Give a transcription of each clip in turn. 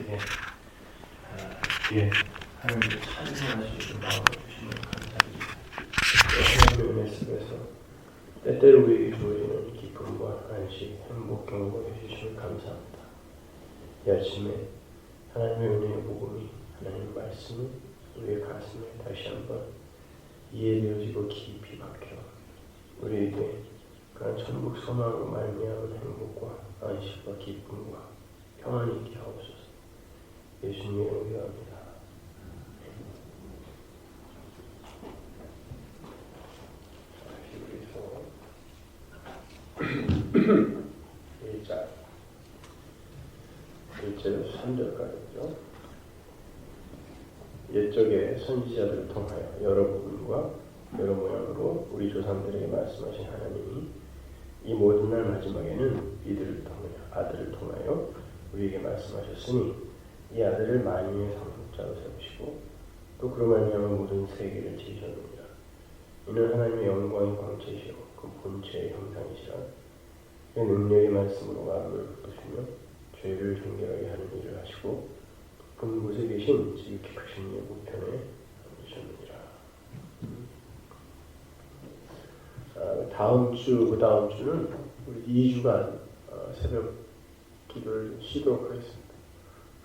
우리에게 뒤에 하나님을 찬송할 수 있는 마음을 주시면 감사드립니다. 하나님의 은혜 속에서 때때로 우리에게 주어지는 기쁨과 안식, 행복 경험을 해주시면 감사합니다. 이 아침에 하나님의 은혜의 복음이, 하나님의 말씀이 우리의 가슴에 다시 한번 이해되어지고 깊이 박혀 우리에게 그런 천국 소망으로 말미암은 행복과 안식과 기쁨과 평안이 있게 하옵소서. 예수님의 이름으로 기도합니다. 일절 1절에서 3절까지죠. 옛적의 선지자들을 통하여 여러 부분과 여러 모양으로 우리 조상들에게 말씀하신 하나님이 이 모든 날 마지막에는 이들을 통하여 아들을 통하여 우리에게 말씀하셨으니 이 아들을 만유의 상속자로 세우시고 또 그로 말미암아 모든 세계를 지으셨느니라. 이는 하나님의 영광의 광채이시오 그 본체의 형상이시라. 그 능력의 말씀으로 마음을 부으시며 죄를 정결하게 하는 일을 하시고 높은 곳에 계신 지극히 크신 이의 우편에 앉으셨느니라. 다음 주, 그 다음 주는 우리 2주간 새벽 기도를 쉬도록 하겠습니다.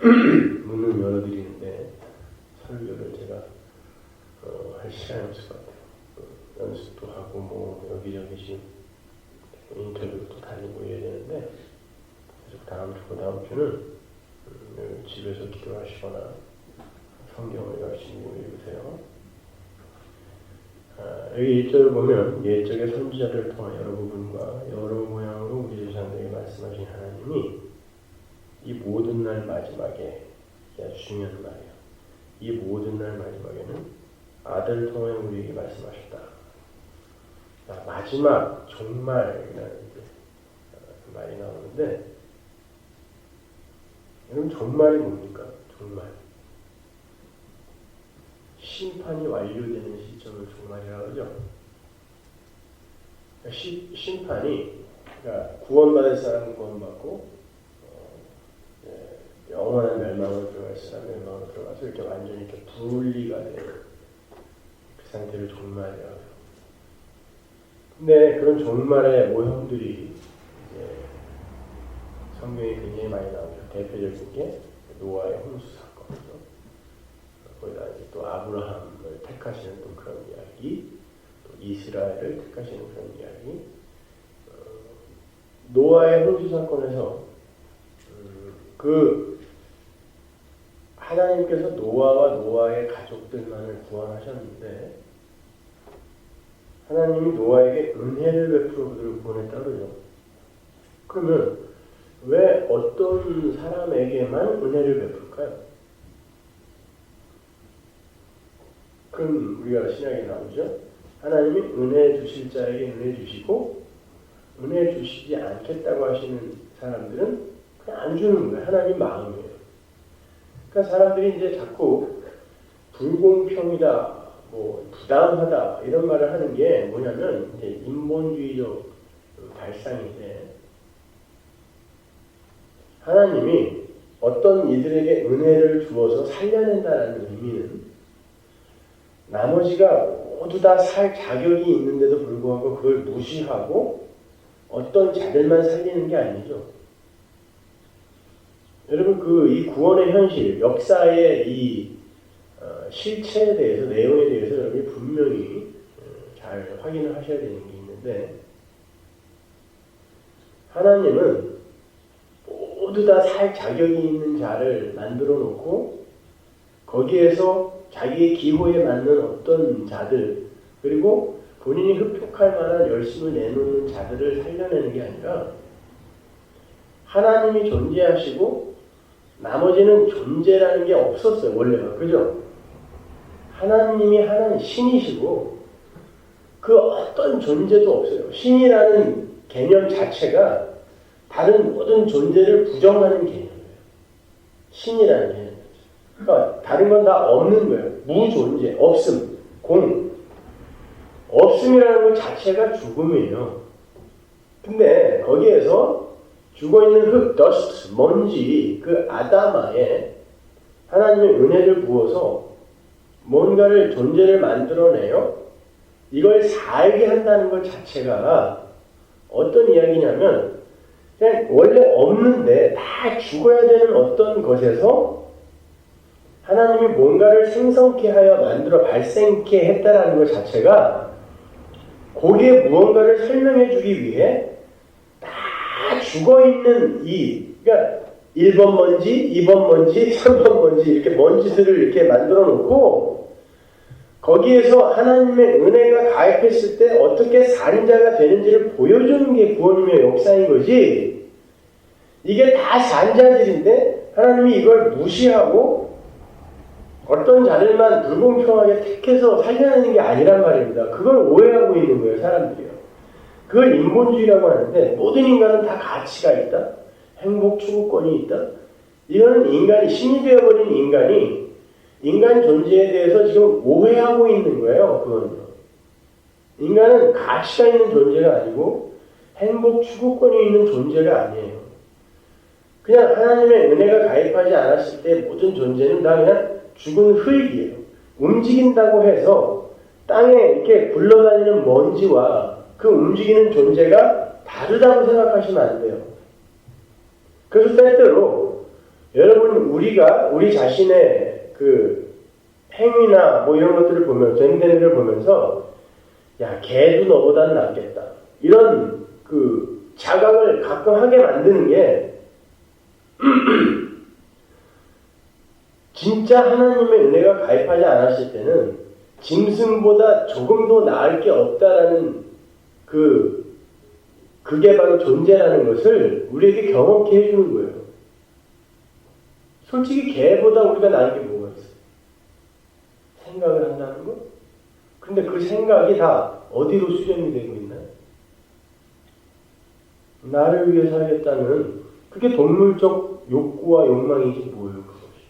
문을 열어드리는데 설교를 제가 할 시간이 없을 것 같아요. 연습도 하고 뭐 여기저기 지금 인터뷰도 다니고 이래야 되는데, 그래서 다음 주, 그 다음 주는 집에서 기도하시거나 성경을 열심히 읽으세요. 여기 1절을 보면 옛적의 선지자들을 통한 여러 부분과 여러 모양으로 우리 조상들에게 말씀하신 하나님이 이 모든 날 마지막에, 아주 중요한 말이에요. 이 모든 날 마지막에는 아들을 통해 우리에게 말씀하셨다. 마지막 종말이라는 말이 나오는데, 여러분 종말이 뭡니까? 종말. 심판이 완료되는 시점을 종말이라고 하죠. 심판이, 그러니까 구원받을 사람은 구원받고 영원한 멸망으로 들어갈 사람은 멸망으로 들어가서 이렇게 완전히 이렇게 분리가 되는 그 상태를 종말이라고 해요. 근데 그런 종말의 모형들이 이제 성경에 굉장히 많이 나오죠. 대표적인 게 노아의 홍수 사건이죠. 거기다 이제 또 아브라함을 택하시는 또 그런 이야기, 또 이스라엘을 택하시는 그런 이야기. 노아의 홍수 사건에서 그 하나님께서 노아와 노아의 가족들만을 구원하셨는데, 하나님이 노아에게 은혜를 베풀어 그들을 구원했다고 그러죠. 그러면 왜 어떤 사람에게만 은혜를 베풀까요? 그럼 우리가 신약에 나오죠. 하나님이 은혜 주실 자에게 은혜 주시고 은혜 주시지 않겠다고 하시는 사람들은 그냥 안 주는 거예요. 하나님 마음이에요. 그러니까 사람들이 이제 자꾸 불공평이다, 뭐 부당하다 이런 말을 하는 게 뭐냐면 이제 인본주의적 발상인데, 하나님이 어떤 이들에게 은혜를 주어서 살려낸다라는 의미는 나머지가 모두 다 살 자격이 있는데도 불구하고 그걸 무시하고 어떤 자들만 살리는 게 아니죠. 여러분 이 구원의 현실, 역사의 이 실체에 대해서, 내용에 대해서 여러분이 분명히 잘 확인을 하셔야 되는 게 있는데, 하나님은 모두 다 살 자격이 있는 자를 만들어 놓고 거기에서 자기의 기호에 맞는 어떤 자들, 그리고 본인이 흡족할 만한 열심을 내놓는 자들을 살려내는 게 아니라, 하나님이 존재하시고 나머지는 존재라는 게 없었어요. 원래가. 그죠? 하나님이 하나님 신이시고 그 어떤 존재도 없어요. 신이라는 개념 자체가 다른 모든 존재를 부정하는 개념이에요. 신이라는 개념 자체. 그러니까 다른 건 다 없는 거예요. 무존재, 없음, 공. 없음이라는 것 자체가 죽음이에요. 근데 거기에서 죽어있는 흙, dust, 먼지, 그 아담아에 하나님의 은혜를 부어서 뭔가를 존재를 만들어내요. 이걸 살게 한다는 것 자체가 어떤 이야기냐면 그냥 원래 없는데 다 죽어야 되는 어떤 것에서 하나님이 뭔가를 생성케 하여 만들어 발생케 했다라는 것 자체가 거기에 무언가를 설명해 주기 위해 다 죽어있는 그러니까 1번 먼지, 2번 먼지, 3번 먼지 이렇게 먼지들을 이렇게 만들어 놓고 거기에서 하나님의 은혜가 가입했을 때 어떻게 산자가 되는지를 보여주는 게 구원이며 역사인 거지. 이게 다 산자들인데 하나님이 이걸 무시하고 어떤 자들만 불공평하게 택해서 살려내는 게 아니란 말입니다. 그걸 오해하고 있는 거예요, 사람들이요. 그걸 인본주의라고 하는데 모든 인간은 다 가치가 있다. 행복 추구권이 있다. 이거는 인간이 심리되어버린 인간이 인간 존재에 대해서 지금 오해하고 있는 거예요. 그건요. 인간은 가치가 있는 존재가 아니고 행복 추구권이 있는 존재가 아니에요. 그냥 하나님의 은혜가 가입하지 않았을 때 모든 존재는 다 그냥 죽은 흙이에요. 움직인다고 해서 땅에 이렇게 굴러다니는 먼지와 그 움직이는 존재가 다르다고 생각하시면 안 돼요. 그래서 때때로 여러분 우리가 우리 자신의 그 행위나 뭐 이런 것들을 보면서 됨됨이를 보면서 야 걔도 너보다는 낫겠다 이런 그 자각을 가끔 하게 만드는 게 진짜 하나님의 은혜가 가입하지 않았을 때는 짐승보다 조금 더 나을 게 없다라는 그게 바로 존재라는 것을 우리에게 경험케 해주는 거예요. 솔직히 개보다 우리가 나은 게 뭐가 있어요? 생각을 한다는 거? 근데 그 생각이 다 어디로 수렴이 되고 있나요? 나를 위해 살겠다는 그게 동물적 욕구와 욕망이지 뭐예요? 그것이.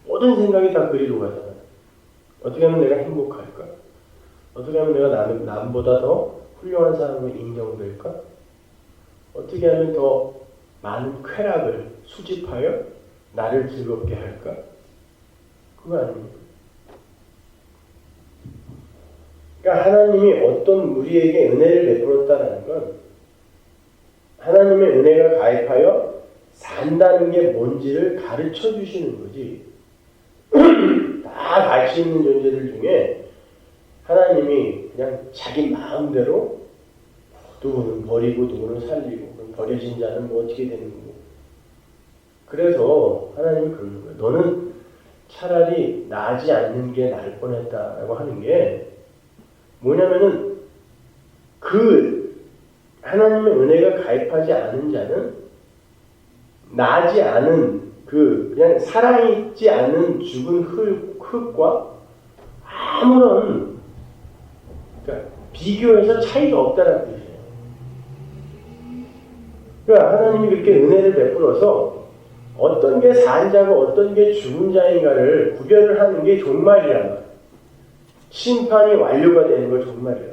모든 생각이 다 그리로 가잖아요. 어떻게 하면 내가 행복할까? 어떻게 하면 내가 남보다 더 훌륭한 사람으로 인정될까? 어떻게 하면 더 많은 쾌락을 수집하여 나를 즐겁게 할까? 그거 아닙니까? 그러니까 하나님이 어떤 우리에게 은혜를 베풀었다는 건 하나님의 은혜가 가입하여 산다는 게 뭔지를 가르쳐 주시는 거지. 다 가치 있는 존재들 중에 하나님이 그냥 자기 마음대로 누구는 버리고 누구는 살리고 버려진 자는 뭐 어떻게 되는 거고. 그래서 하나님이 그러는 거예요. 너는 차라리 나지 않는 게 나을 뻔했다라고 하는 게 뭐냐면은 하나님의 은혜가 가입하지 않은 자는 나지 않은 그냥 살아있지 않은 죽은 흙과 아무런 그러니까 비교해서 차이가 없다는 뜻이에요. 그러니까 하나님이 그렇게 은혜를 베풀어서 어떤 게 산 자고 어떤 게 죽은 자인가를 구별을 하는 게 종말이란 말이에요. 심판이 완료가 되는 걸 종말이라고.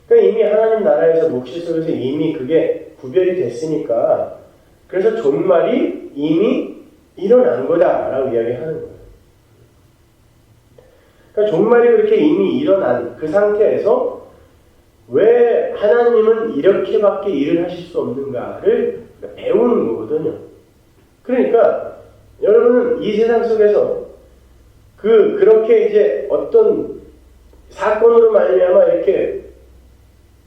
그러니까 이미 하나님 나라에서 묵시 속에서 이미 그게 구별이 됐으니까 그래서 종말이 이미 일어난 거다라고 이야기하는 거예요. 그러니까 종말이 그렇게 이미 일어난 그 상태에서 왜 하나님은 이렇게밖에 일을 하실 수 없는가를 배우는 거거든요. 그러니까 여러분은 이 세상 속에서 그렇게 이제 어떤 사건으로 말미암아 이렇게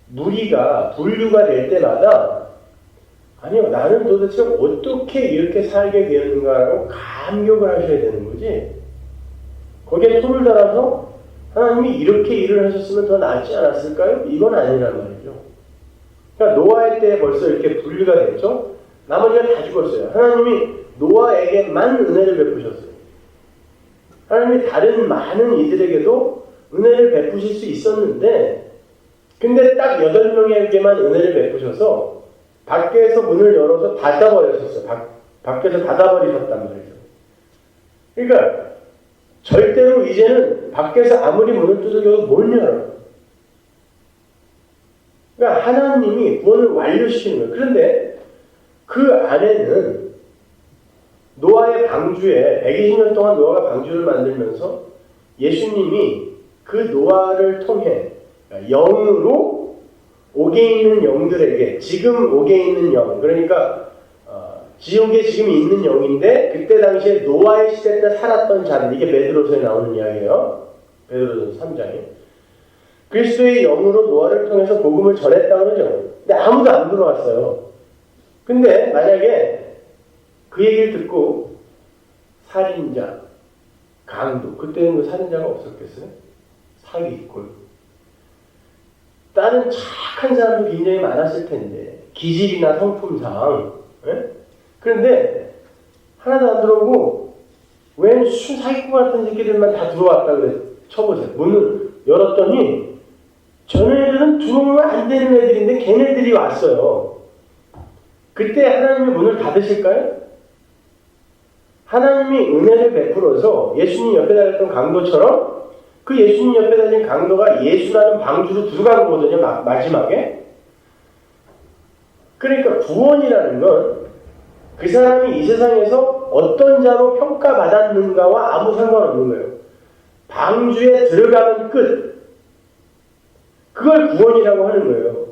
무리가 분류가 될 때마다 아니요 나는 도대체 어떻게 이렇게 살게 되었는가라고 감격을 하셔야 되는 거지. 거기에 손을 달아서 하나님이 이렇게 일을 하셨으면 더 낫지 않았을까요? 이건 아니란 말이죠. 그러니까 노아의 때 벌써 이렇게 분류가 됐죠. 나머지가 다 죽었어요. 하나님이 노아에게만 은혜를 베푸셨어요. 하나님이 다른 많은 이들에게도 은혜를 베푸실 수 있었는데 근데 딱 8명에게만 은혜를 베푸셔서 밖에서 문을 열어서 닫아버렸었어요. 밖에서 닫아버리셨단 말이죠. 그러니까 절대로 이제는 밖에서 아무리 문을 두들겨도 못 열어요. 그러니까 하나님이 구원을 완료시키는 거예요. 그런데 그 안에는 노아의 방주에 120년 동안 노아가 방주를 만들면서 예수님이 그 노아를 통해 영으로 옥에 있는 영들에게, 지금 옥에 있는 영, 그러니까 지옥에 지금 있는 영인데 그때 당시에 노아의 시대 때 살았던 자들, 이게 베드로서에 나오는 이야기예요. 베드로서 3장에 그리스도의 영으로 노아를 통해서 복음을 전했다고 그러죠. 근데 아무도 안 들어왔어요. 근데 만약에 그 얘기를 듣고 살인자, 강도, 그때는 그 살인자가 없었겠어요? 사기꾼, 다른 착한 사람도 굉장히 많았을 텐데, 기질이나 성품상. 예? 그런데 하나도 안 들어오고 웬 사기꾼 같은 새끼들만 다 들어왔다 그래. 쳐보세요. 문을 열었더니 전애들은 들어오면 안 되는 애들인데 걔네들이 왔어요. 그때 하나님의 문을 닫으실까요? 하나님이 은혜를 베풀어서 예수님 옆에 달렸던 강도처럼 그 예수님 옆에 달린 강도가 예수라는 방주로 들어간 거거든요. 마지막에. 그러니까 구원이라는 건 그 사람이 이 세상에서 어떤 자로 평가받았는가와 아무 상관없는 거예요. 방주에 들어가는 끝. 그걸 구원이라고 하는 거예요.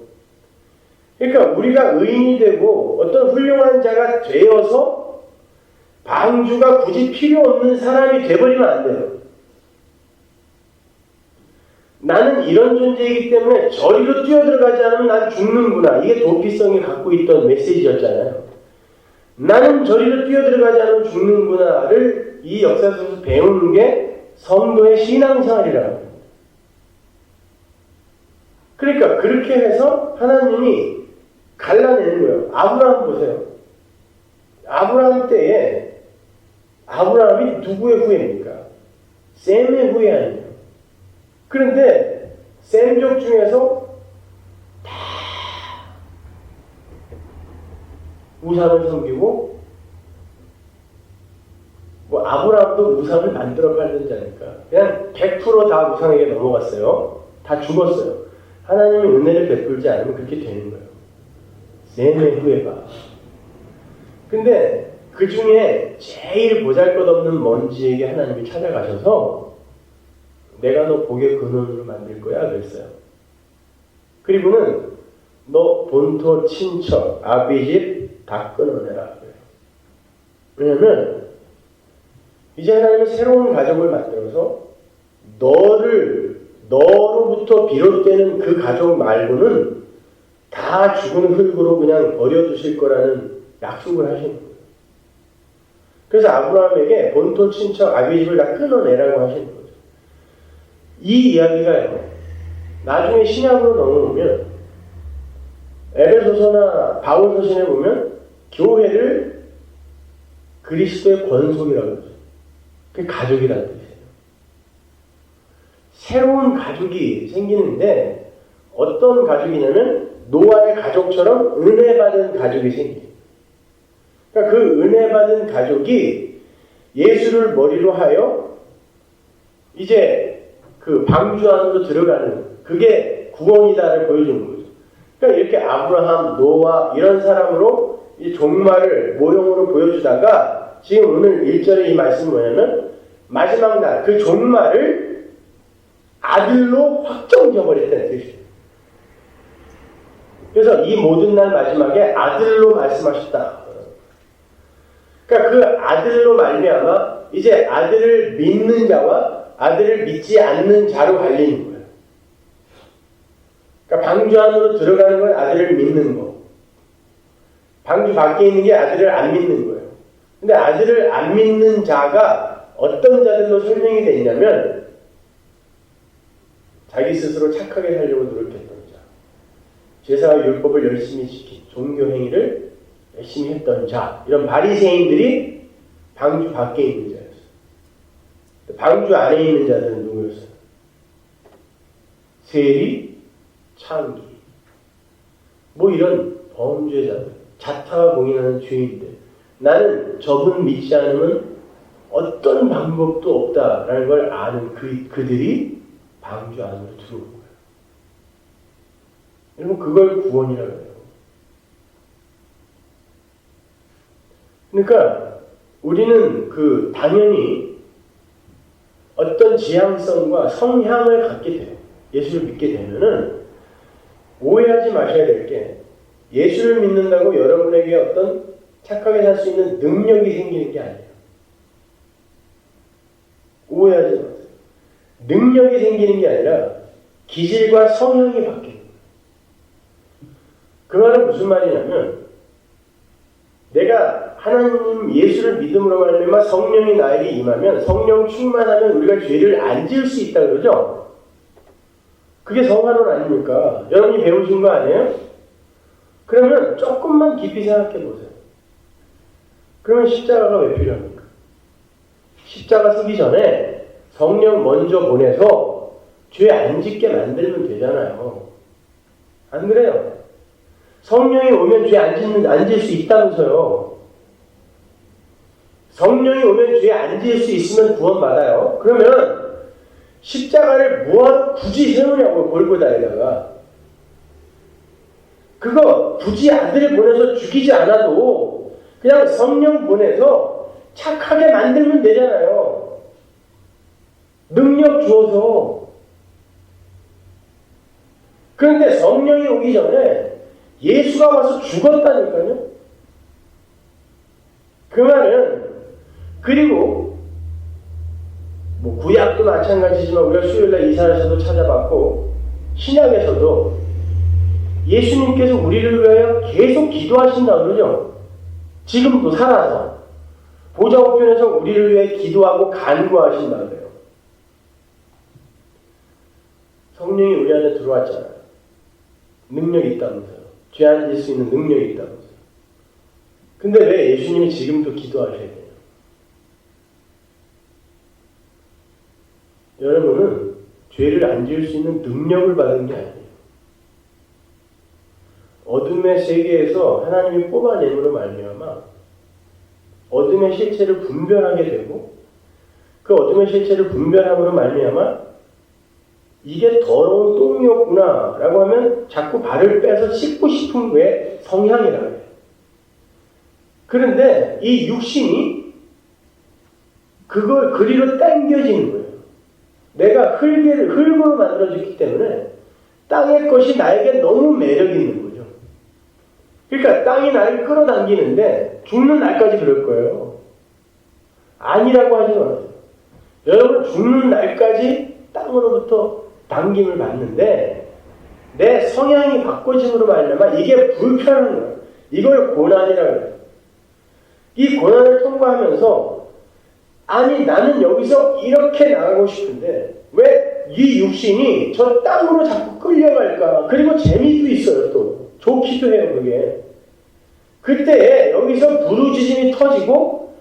그러니까 우리가 의인이 되고 어떤 훌륭한 자가 되어서 방주가 굳이 필요 없는 사람이 돼버리면 안 돼요. 나는 이런 존재이기 때문에 저리로 뛰어들어가지 않으면 난 죽는구나. 이게 도피성이 갖고 있던 메시지였잖아요. 나는 저리로 뛰어들어가지 않으면 죽는구나를 이 역사 속에서 배우는 게 성도의 신앙생활이라고 합니다. 그러니까 그렇게 해서 하나님이 갈라내는 거예요. 아브라함 보세요. 아브라함 때에 아브라함이 누구의 후예입니까? 셈의 후예 아니에요. 그런데 셈족 중에서 다 우상을 섬기고, 뭐 아브라함도 우상을 만들어 팔던 자니까 그냥 100% 다 우상에게 넘어갔어요. 다 죽었어요. 하나님이 은혜를 베풀지 않으면 그렇게 되는 거예요. 셈의 후예가. 근데 그 중에 제일 보잘것없는 먼지에게 하나님이 찾아가셔서 내가 너 복의 근원으로 만들 거야 그랬어요. 그리고는 너 본토 친척 아비집 다 끊어내라 그래요. 왜냐면 이제 하나님은 새로운 가족을 만들어서 너로부터 비롯되는 그 가족 말고는 다 죽은 흙으로 그냥 버려두실 거라는 약속을 하시는 거예요. 그래서 아브라함에게 본토 친척 아비집을 다 끊어내라고 하시는 거죠. 이 이야기가요, 나중에 신약으로 넘어오면 에베소서나 바울서신에 보면 교회를 그리스도의 권속이라고 하죠. 그게 가족이라는 뜻이에요. 새로운 가족이 생기는데 어떤 가족이냐면 노아의 가족처럼 은혜받은 가족이 생겨요. 그러니까 그 은혜받은 가족이 예수를 머리로 하여 이제 그 방주 안으로 들어가는, 그게 구원이다를 보여주는 거죠. 그러니까 이렇게 아브라함, 노아 이런 사람으로 이 종말을 모형으로 보여주다가 지금 오늘 1절에 이 말씀은 뭐냐면 마지막 날 그 종말을 아들로 확정지어버렸다는 뜻이에요. 그래서 이 모든 날 마지막에 아들로 말씀하셨다. 그러니까 그 아들로 말미암아 이제 아들을 믿는 자와 아들을 믿지 않는 자로 갈리는 거예요. 그러니까 방주 안으로 들어가는 건 아들을 믿는 거. 방주 밖에 있는 게 아들을 안 믿는 거예요. 근데 아들을 안 믿는 자가 어떤 자들로 설명이 돼 있냐면 자기 스스로 착하게 살려고 노력했던 자, 제사와 율법을 열심히 지킨, 종교 행위를 열심히 했던 자, 이런 바리새인들이 방주 밖에 있는 자였어요. 방주 안에 있는 자들은 누구였어요? 세리, 창기, 뭐 이런 범죄자들, 자타와 공인하는 죄인들. 나는 저분 믿지 않으면 어떤 방법도 없다라는 걸 아는 그들이 방주 안으로 들어온 거예요. 여러분, 그걸 구원이라고 해요. 그러니까 우리는 당연히 어떤 지향성과 성향을 갖게 돼요. 예수를 믿게 되면은 오해하지 마셔야 될 게 예수를 믿는다고 여러분에게 어떤 착하게 살 수 있는 능력이 생기는 게 아니에요. 오해하지 마세요. 능력이 생기는 게 아니라 기질과 성향이 바뀌는 거예요. 그 말은 무슨 말이냐면 내가 하나님 예수를 믿음으로 말미암아 성령이 나에게 임하면 성령 충만하면 우리가 죄를 안 지을 수 있다 그러죠? 그게 성화론 아닙니까? 여러분이 배우신 거 아니에요? 그러면 조금만 깊이 생각해 보세요. 그러면 십자가가 왜 필요합니까? 십자가 쓰기 전에 성령 먼저 보내서 죄 안 짓게 만들면 되잖아요. 안 그래요? 성령이 오면 죄 안 질 수 있다면서요. 성령이 오면 죄 안 지을 수 있으면 구원받아요. 그러면 십자가를 뭐하러 굳이 세우냐고 골고다에다가. 그거 굳이 아들을 보내서 죽이지 않아도 그냥 성령 보내서 착하게 만들면 되잖아요. 능력 주어서. 그런데 성령이 오기 전에 예수가 와서 죽었다니까요. 그 말은 그리고 구약도 마찬가지지만 우리가 수요일날 이사야서도 찾아봤고 신약에서도 예수님께서 우리를 위하여 계속 기도하신다 그러죠. 지금도 살아서 보좌 우편에서 우리를 위해 기도하고 간구하신다 그래요. 성령이 우리 안에 들어왔잖아요. 능력이 있다면서요. 죄 안 질 수 있는 능력이 있다면서요. 근데 왜 예수님이 지금도 기도하셔야 돼요? 여러분은 죄를 안 지을 수 있는 능력을 받은 게 아니에요. 어둠의 세계에서 하나님이 뽑아냄으로 말미암아 어둠의 실체를 분별하게 되고 그 어둠의 실체를 분별함으로 말미암아 이게 더러운 똥이었구나 라고 하면 자꾸 발을 빼서 씻고 싶은 게 성향이라고 해요. 그런데 이 육신이 그걸 그리로 당겨지는 거예요. 내가 흙으로 만들어졌기 때문에 땅의 것이 나에게 너무 매력 있는 거죠. 그러니까 땅이 나를 끌어당기는데 죽는 날까지 그럴 거예요. 아니라고 하지 마세요. 여러분 죽는 날까지 땅으로부터 당김을 받는데 내 성향이 바꿔짐으로 말미암아 이게 불편한 거예요. 이걸 고난이라고 해요. 이 고난을 통과하면서 아니 나는 여기서 이렇게 나가고 싶은데 왜 이 육신이 저 땅으로 자꾸 끌려갈까? 그리고 재미도 있어요. 또 좋기도 해요. 그게 그때 여기서 부르짖음이 터지고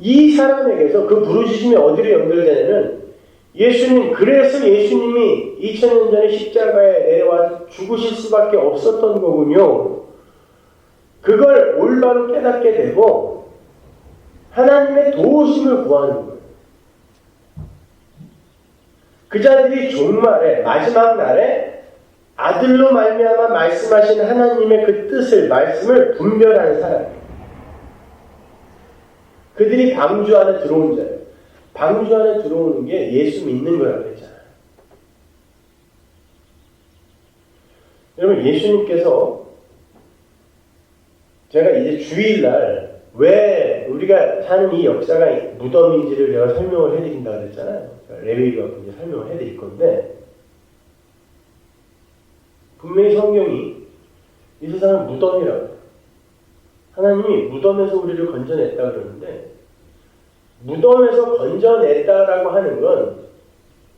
이 사람에게서 그 부르짖음이 어디로 연결되냐면 예수님, 그래서 예수님이 2000년 전에 십자가에 내려와 죽으실 수밖에 없었던 거군요. 그걸 올바로 깨닫게 되고 하나님의 도우심을 구하는 거예요. 그 자들이 종말에 마지막 날에 아들로 말미암아 말씀하신 하나님의 그 뜻을 말씀을 분별하는 사람이에요. 그들이 방주 안에 들어온 자예요. 방주 안에 들어오는 게 예수 믿는 거라고 했잖아요. 여러분 예수님께서 제가 이제 주일날 왜 우리가 사는 이 역사가 무덤인지를 제가 설명을 해드린다고 그랬잖아요. 레위기가 이제 설명을 해드릴 건데 분명히 성경이 이 세상은 무덤이라고 해요. 하나님이 무덤에서 우리를 건져냈다 그러는데 무덤에서 건져냈다라고 하는 건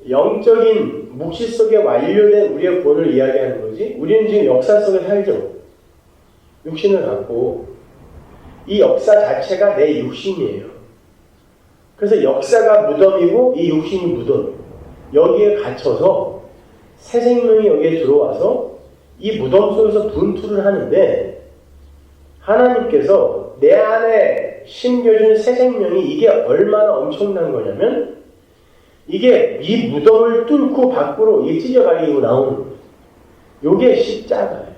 영적인 묵시 속에 완료된 우리의 구원을 이야기하는 거지 우리는 지금 역사 속에 살죠. 육신을 갖고 이 역사 자체가 내 육신이에요. 그래서 역사가 무덤이고 이 육신이 무덤이에요. 여기에 갇혀서 새 생명이 여기에 들어와서 이 무덤 속에서 분투를 하는데 하나님께서 내 안에 심겨준 새 생명이 이게 얼마나 엄청난 거냐면 이게 이 무덤을 뚫고 밖으로 찢어가지고 나오는 거예요. 이게 십자가예요.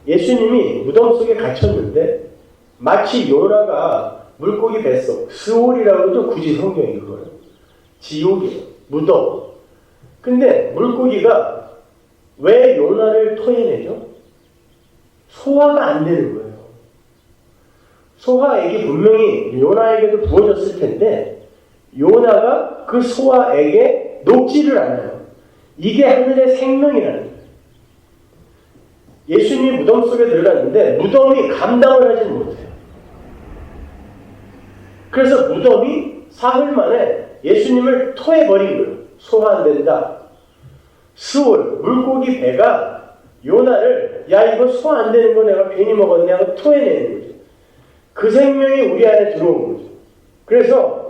예수님이 무덤 속에 갇혔는데 마치 요나가 물고기 뱃속, 스올이라고 해도 굳이 성경이 그거예요. 지옥이에요. 무덤. 근데 물고기가 왜 요나를 토해내죠? 소화가 안 되는 거예요. 소화액이 분명히 요나에게도 부어졌을 텐데 요나가 그 소화액에 녹지를 않아요. 이게 하늘의 생명이라는 거예요. 예수님이 무덤 속에 들어갔는데 무덤이 감당을 하지는 못해요. 그래서 무덤이 사흘 만에 예수님을 토해버린 거예요. 소화 안 된다. 스올, 물고기 배가 요나를 야 이거 소화 안 되는 거 내가 괜히 먹었네 하고 토해내는 거죠. 그 생명이 우리 안에 들어온 거죠. 그래서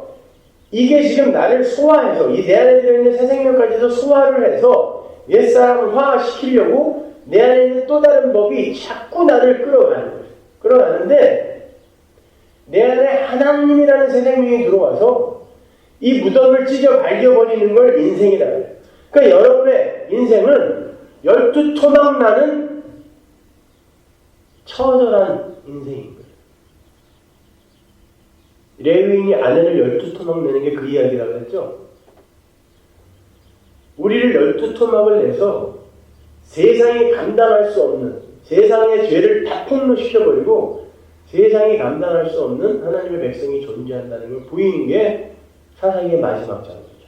이게 지금 나를 소화해서 이 내 안에 들어있는 새 생명까지도 소화를 해서 옛사람을 화시키려고 내 안에 있는 또 다른 법이 자꾸 나를 끌어가는 거죠. 끌어가는데 내 안에 하나님이라는 새 생명이 들어와서 이 무덤을 찢어 발겨버리는 걸 인생이라고 해요. 그러니까 여러분의 인생은 12토막 나는 처절한 인생인 거예요. 레위인이 아내를 12토막 내는 게 그 이야기라고 했죠. 우리를 12토막을 내서 세상이 감당할 수 없는 세상의 죄를 다 폭로시켜버리고 세상이 감당할 수 없는 하나님의 백성이 존재한다는 걸 보이는 게 사사기의 마지막 장면이죠.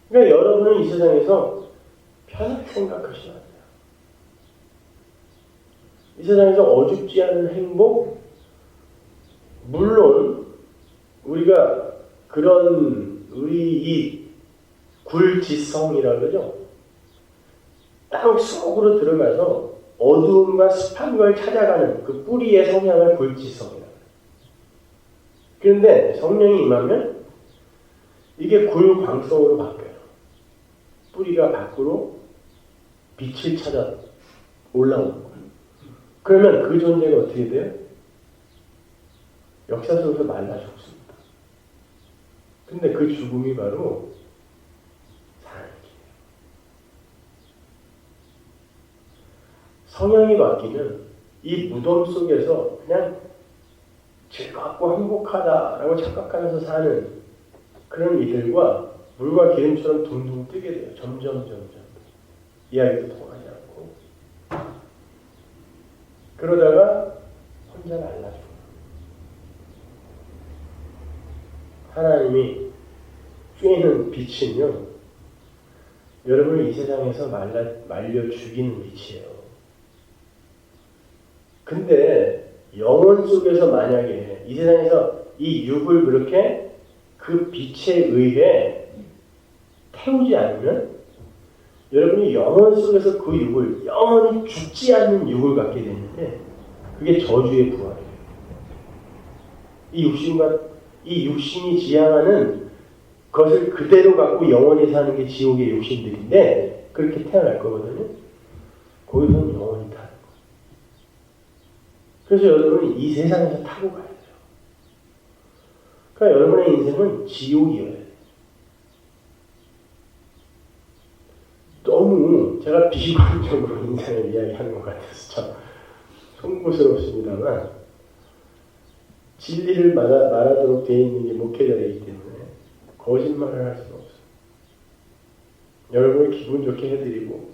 그러니까 여러분은 이 세상에서 편하게 생각하시면 안 돼요. 이 세상에서 어줍지 않은 행복, 물론 우리가 그런 우리 이 굴지성이라고 그러죠. 땅 속으로 들어가서 어두움과 습한 걸 찾아가는 그 뿌리의 성향을 굴지성이라고 해요. 그런데 성령이 임하면 이게 굴광성으로 바뀌어요. 뿌리가 밖으로 빛을 찾아 올라오는 거예요. 그러면 그 존재가 어떻게 돼요? 역사 속에서 말라 죽습니다. 근데 그 죽음이 바로 사는 길이에요. 성향이 바뀌면 이 무덤 속에서 그냥 즐겁고 행복하다라고 착각하면서 사는 그런 이들과 물과 기름처럼 둥둥 뜨게 돼요. 점점. 이야기도 통하지 않고. 그러다가 혼자 날라져요. 하나님이 쬐는 빛은요, 여러분을 이 세상에서 말려 죽이는 빛이에요. 근데 영혼 속에서 만약에 이 세상에서 이 육을 그렇게 그 빛에 의해 태우지 않으면 여러분이 영혼 속에서 그 육을 영원히 죽지 않는 육을 갖게 되는데 그게 저주의 부활이에요. 이 육신이 지향하는 것을 그대로 갖고 영원히 사는 게 지옥의 육신들인데 그렇게 태어날 거거든요. 거기서는 영원히 타는 거예요. 그래서 여러분은 이 세상에서 타고 가야 돼요. 그러니까 여러분의 인생은 지옥이어야 돼요. 너무 제가 비관적으로 인생을 이야기하는 것 같아서 참 송구스럽습니다만 진리를 말하도록 되어 있는 게 목회자이기 때문에 거짓말을 할 수는 없어요. 여러분을 기분 좋게 해드리고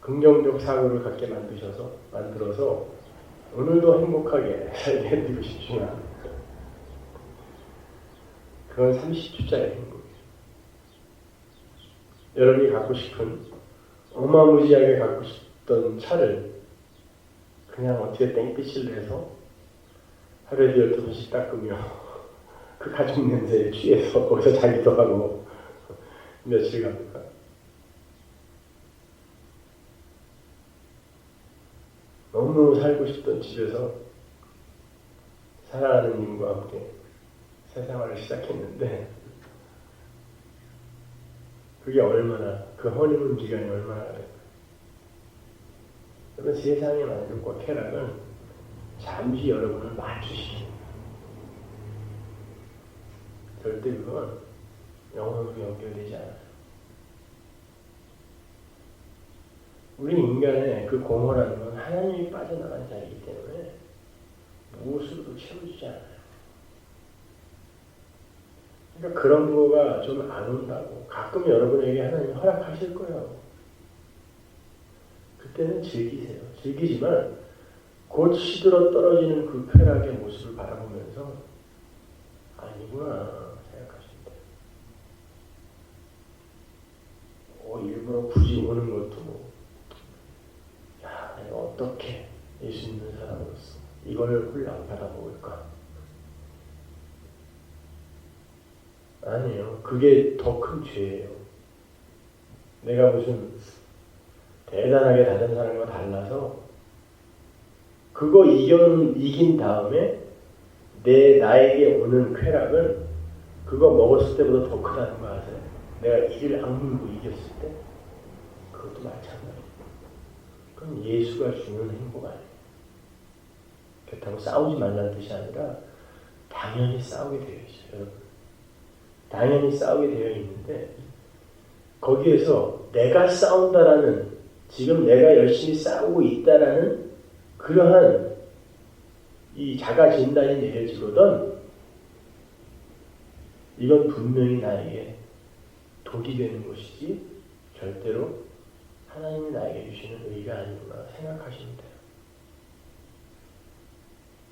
긍정적 사고를 갖게 만들어서 오늘도 행복하게 살게 해드리고 싶지만 그건 30초짜리 행복이에요. 여러분이 갖고 싶은 어마무지하게 갖고 싶던 차를 그냥 어떻게 땡빛을 내서 하루에 12번씩 닦으며 그 가죽 냄새에 취해서 거기서 자기도 하고 며칠 갑니까? 너무 살고 싶던 집에서 사랑하는 님과 함께 새 생활을 시작했는데 그게 얼마나, 그 허니문 기간이 얼마나 될까요? 여러분, 세상의 만족과 쾌락은 잠시 여러분을 맞추시죠. 절대 그건 영원으로 연결되지 않아요. 우리 인간의 그 공허라는 건 하나님이 빠져나간 자리이기 때문에 쉽지 않아요. 그러니까 그런 거가 좀 안 온다고. 가끔 여러분에게 하나님 허락하실 거예요. 그때는 즐기세요. 즐기지만 곧 시들어 떨어지는 그 쾌락의 모습을 바라보면서 아니구나 생각하시면 돼요. 일부러 굳이 오는 것도 야, 내가 어떻게 예수 믿는 사람으로서 이걸 홀랑 받아먹을까? 아니에요. 그게 더 큰 죄예요. 내가 무슨 대단하게 다른 사람과 달라서 그거 이긴 다음에 나에게 오는 쾌락은 그거 먹었을 때보다 더 크다는 거 아세요? 내가 이를 악물고 이겼을 때 그것도 마찬가지예요. 그럼 예수가 주는 행복 아니에요. 그렇다고 싸우지 말라는 뜻이 아니라 당연히 싸우게 되어 있어요. 여러분. 당연히 싸우게 되어 있는데 거기에서 내가 싸운다라는 지금 내가 열심히 싸우고 있다라는 그러한 이 자가 진단이 내려지거든 이건 분명히 나에게 독이 되는 것이지 절대로 하나님이 나에게 주시는 의가 아니구나 생각하시면 돼요.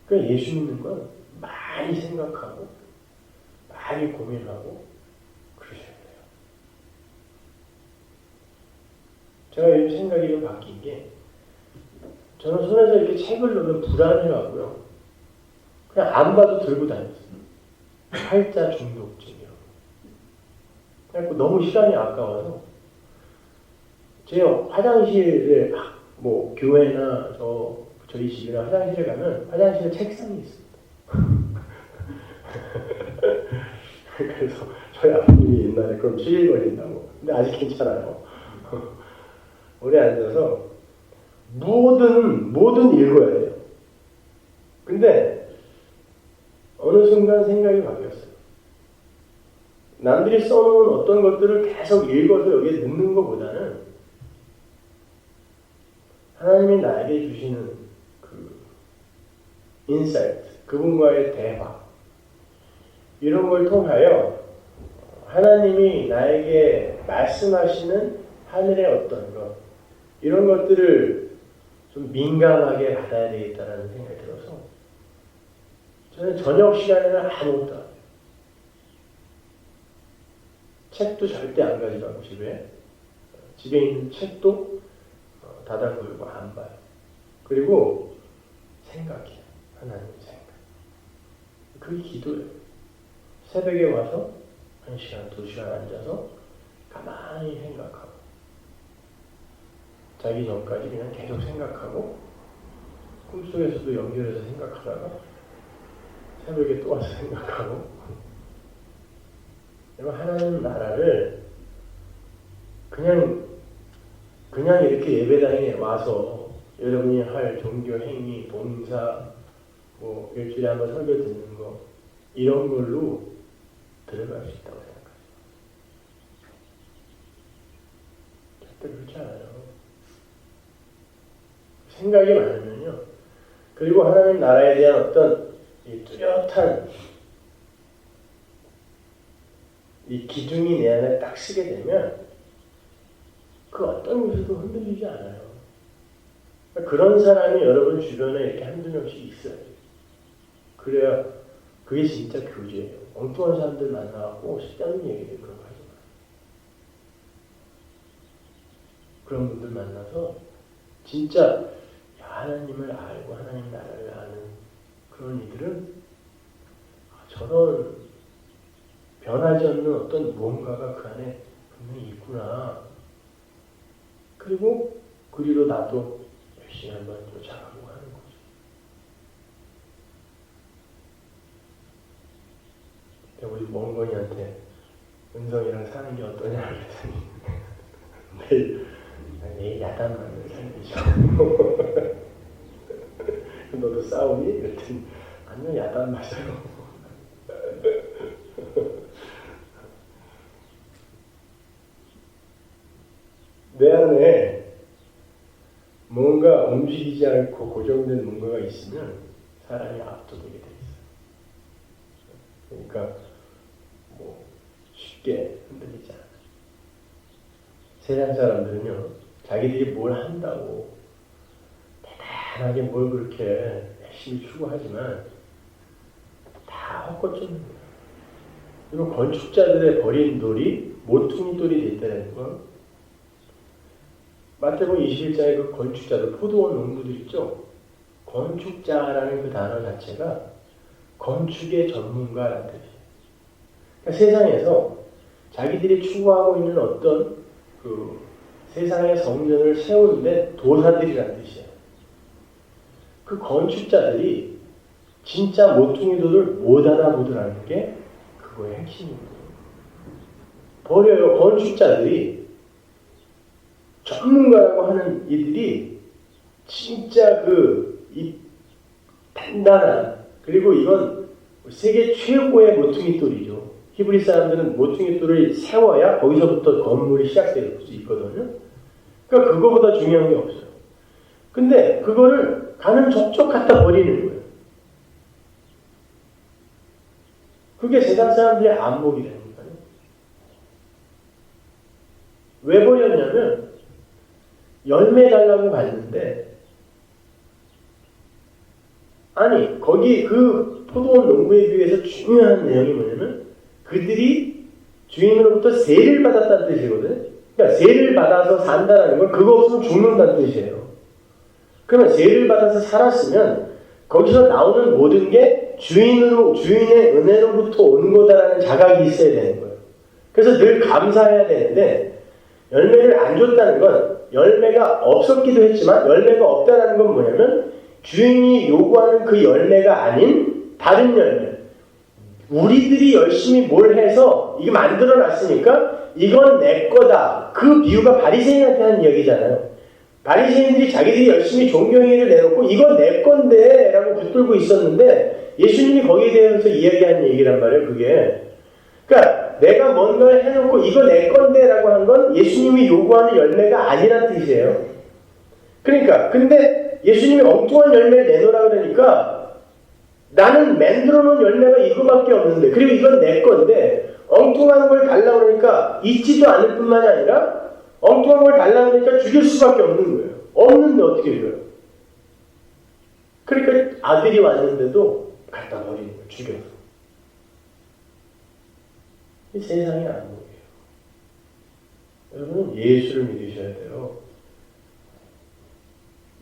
그러니까 예수 믿는 건 많이 생각하고 많이 고민하고 그러셔야 돼요. 제가 요즘 생각이 좀 바뀐 게 저는 손에서 이렇게 책을 놓으면 불안해하고요. 그냥 안 봐도 들고 다녔어요. 팔자 중독증이요. 그래서 너무 시간이 아까워서 제 화장실에 뭐 교회나 저희 집이나 화장실에 가면 화장실에 책상이 있습니다. 그래서 저희 아버님이 옛날에 그럼 치일 걸린다고. 근데 아직 괜찮아요. 오래 앉아서 뭐든 읽어야 돼요. 근데 어느 순간 생각이 바뀌었어요. 남들이 써놓은 어떤 것들을 계속 읽어서 여기에 넣는 것보다는 하나님이 나에게 주시는 그 인사이트, 그분과의 대화 이런 걸 통하여 하나님이 나에게 말씀하시는 하늘의 어떤 것 이런 것들을 좀 민감하게 받아야 되겠다라는 생각이 들어서 저는 저녁 시간에는 아무것도 안 해요. 책도 절대 안 가져가고 집에 있는 책도 닫아 걸고 안 봐요. 그리고 생각해요. 하나님 생각. 그게 기도예요. 새벽에 와서 1시간, 2시간 앉아서 가만히 생각하고 자기 전까지 그냥 계속 생각하고 꿈속에서도 연결해서 생각하다가 새벽에 또 와서 생각하고 여러분 하나님 나라를 그냥 이렇게 예배당에 와서 여러분이 할 종교 행위, 봉사, 뭐 일주일에 한번 설교 듣는 거 이런 걸로 들어갈 수 있다고 생각하세요. 절대 그렇지 않아요. 생각이 많으면요. 그리고 하나님 나라에 대한 어떤 이 뚜렷한 이 기둥이 내 안에 딱 쓰게 되면 그 어떤 것에도 흔들리지 않아요. 그런 사람이 여러분 주변에 이렇게 한두 명씩 있어요. 그래야 그게 진짜 교제예요. 엉뚱한 사람들 만나갖고 쓸데없는 얘기를 그런 거 하지 마요. 그런 분들 만나서 진짜 하나님을 알고 하나님 나라를 아는 그런 이들은 저런 변하지 않는 어떤 무언가가 그 안에 분명히 있구나. 그리고 그리로 나도 열심히 한번 쫓아가고 하는 거죠. 우리 멍건이한테 은성이랑 사는 게 어떠냐 그랬더니 내일 야단 맞는 삶이죠. 너도 싸우니? 그랬더니 아니요 야단 맞아요. 내 안에 뭔가 움직이지 않고 고정된 뭔가가 있으면 사람이 압도되게 돼 있어요. 그러니까 뭐 쉽게 흔들리지 않아요. 세상 사람들은요, 자기들이 뭘 한다고 대단하게 뭘 그렇게 열심히 추구하지만 다 헛것입니다. 그리고 건축자들의 버린 돌이 모퉁이 돌이 됐다는 건 마태복음 21장의 그 건축자들, 포도원 농부들 있죠? 건축자라는 그 단어 자체가 건축의 전문가라는 뜻이에요. 그러니까 세상에서 자기들이 추구하고 있는 어떤 그 세상의 성전을 세우는데 도사들이라는 뜻이에요. 그 건축자들이 진짜 모퉁이 돌을 못 알아보더라는 게 그거의 핵심입니다. 버려요. 건축자들이 전문가라고 하는 이들이 진짜 이 단단한, 그리고 이건 세계 최고의 모퉁이 돌이죠. 히브리 사람들은 모퉁이 돌을 세워야 거기서부터 건물이 시작될 수 있거든요. 그러니까 그거보다 중요한 게 없어요. 근데 그거를 가는 족족 갖다 버리는 거예요. 그게 세상 사람들의 안목이라니까요. 왜 버렸냐면 열매 달라고 갔는데, 아니 거기 그 포도원 농부에 비해서 중요한 내용이 뭐냐면 그들이 주인으로부터 세를 받았다는 뜻이거든요. 그러니까 세를 받아서 산다는 건 그거 없으면 죽는다는 뜻이에요. 그러면 세를 받아서 살았으면 거기서 나오는 모든 게 주인의 은혜로부터 온 거다라는 자각이 있어야 되는 거예요. 그래서 늘 감사해야 되는데, 열매를 안 줬다는 건 열매가 없었기도 했지만 열매가 없다는 건 뭐냐면 주인이 요구하는 그 열매가 아닌 다른 열매. 우리들이 열심히 뭘 해서 이거 만들어놨으니까 이건 내 거다. 그 비유가 바리새인한테 하는 이야기잖아요. 바리새인들이 자기들이 열심히 종교행위를 내놓고 이건 내 건데 라고 붙들고 있었는데 예수님이 거기에 대해서 이야기하는 얘기란 말이에요. 그게. 그러니까 내가 뭔가를 해놓고 이거 내 건데 라고 한 건 예수님이 요구하는 열매가 아니란 뜻이에요. 그러니까 근데 예수님이 엉뚱한 열매를 내놓으라 그러니까 나는 만들어 놓은 열매가 이거밖에 없는데, 그리고 이건 내 건데 엉뚱한 걸 달라고 그러니까 있지도 않을 뿐만이 아니라 엉뚱한 걸 달라고 그러니까 죽일 수밖에 없는 거예요. 없는데 어떻게 줘요? 그러니까 아들이 왔는데도 갖다 버리는 거예요. 죽여서. 이 세상이 안목이에요. 여러분은 예수를 믿으셔야 돼요.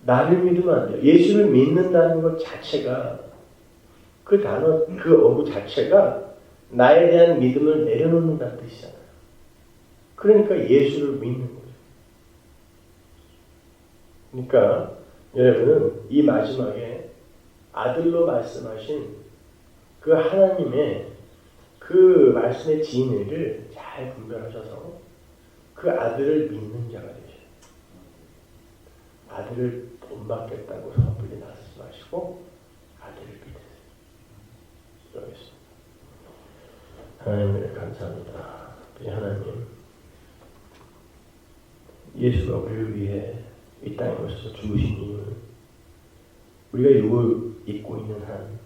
나를 믿으면 안 돼요. 예수를 믿는다는 것 자체가, 그 단어, 그 어구 자체가 나에 대한 믿음을 내려놓는다는 뜻이잖아요. 그러니까 예수를 믿는 거죠. 그러니까 여러분은 이 마지막에 아들로 말씀하신 그 하나님의 그 말씀의 진리를 잘 분별하셔서 그 아들을 믿는 자가 되셔요. 아들을 본받겠다고 섣불리 나서지 마시고 아들을 믿으세요. 기도하겠습니다. 하나님을 감사합니다. 우리 하나님, 예수가 우리를 위해 이 땅에 오셔서 죽으신 이유는 우리가 이걸 잊고 있는 한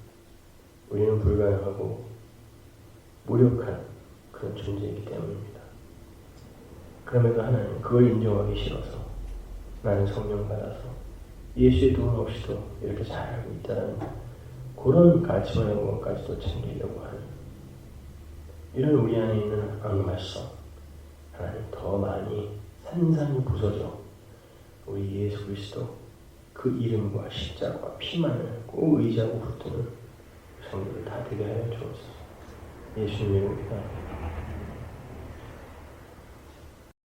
우리는 불가능하고 무력한 그런 존재이기 때문입니다. 그럼에도 하나님, 그걸 인정하기 싫어서 나는 성령 받아서 예수의 도움 없이도 이렇게 잘하고 있다는 그런 가치와 영광까지도 챙기려고 하는 이런 우리 안에 있는 악마성, 하나님 더 많이 산산이 부서져 우리 예수 그리스도 그 이름과 십자가와 피만을 꼭 의지하고 붙드는 성도를 다 되게 하여 주옵소서. 예수님 이름으로 기도합니다.